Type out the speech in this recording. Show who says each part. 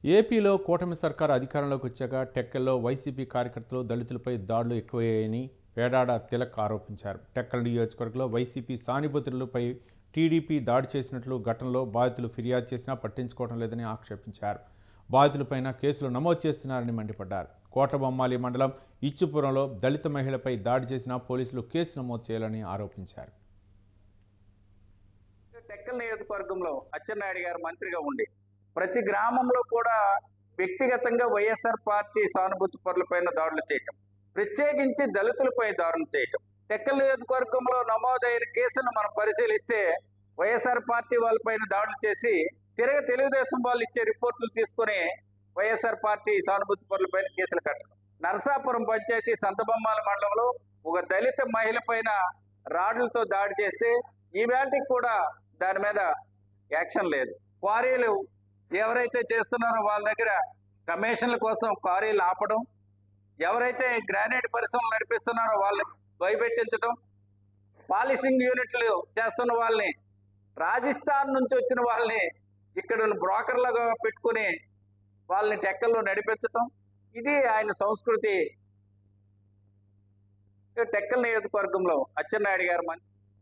Speaker 1: ఏపీలో కూటమి సర్కారు అధికారంలోకి వచ్చాక టెక్కల్లో వైసీపీ కార్యకర్తలు దళితులపై దాడులు ఎక్కువయ్యాయని వేడాడ తిలక్ ఆరోపించారు. టెక్కల్ నియోజకవర్గంలో వైసీపీ సానుభూతులపై టీడీపీ దాడి చేసినట్లు ఘటనలో బాధితులు ఫిర్యాదు చేసినా పట్టించుకోవడం లేదని ఆక్షేపించారు. బాధితులపైన కేసులు నమోదు చేస్తున్నారని మండిపడ్డారు. కోటబొమ్మాలి మండలం ఇచ్చుపురంలో దళిత మహిళపై దాడి చేసిన పోలీసులు కేసు నమోదు చేయాలని ఆరోపించారు.
Speaker 2: టెక్కల్ నియోజకవర్గంలో అచ్చెన్నాయుడు గారు మంత్రిగా ఉండి ప్రతి గ్రామంలో కూడా వ్యక్తిగతంగా వైఎస్ఆర్ పార్టీ సానుభూతి పరులపైన దాడులు చేయటం, ప్రత్యేకించి దళితులపై దాడులు చేయటం. టెక్కల్ నియోజకవర్గంలో నమోదైన కేసును మనం పరిశీలిస్తే వైఎస్ఆర్ పార్టీ వాళ్ళపైన దాడులు చేసి తిరగ తెలుగుదేశం వాళ్ళు ఇచ్చే రిపోర్టులు తీసుకుని వైఎస్ఆర్ పార్టీ సానుభూతి పరులపైన కేసులు కట్టడం. నరసాపురం పంచాయతీ సంతబొమ్మాల మండలంలో ఒక దళిత మహిళ పైన రాడ్లతో దాడి చేస్తే ఈవేళకి కూడా దాని మీద యాక్షన్ లేదు. క్వారీలు ఎవరైతే చేస్తున్నారో వాళ్ళ దగ్గర కమిషన్ల కోసం క్వారీలు ఆపడం, ఎవరైతే గ్రానైట్ పరిశ్రమలు నడిపిస్తున్నారో వాళ్ళని భయపెట్టించడం, పాలిసింగ్ యూనిట్లు చేస్తున్న వాళ్ళని, రాజస్థాన్ నుంచి వచ్చిన వాళ్ళని ఇక్కడ బ్రోకర్లుగా పెట్టుకుని వాళ్ళని టెక్కల్లో నడిపించటం, ఇది ఆయన సంస్కృతి. టెక్కల్ నియోజకవర్గంలో అచ్చెన్నాయుడు గారు మంత్రి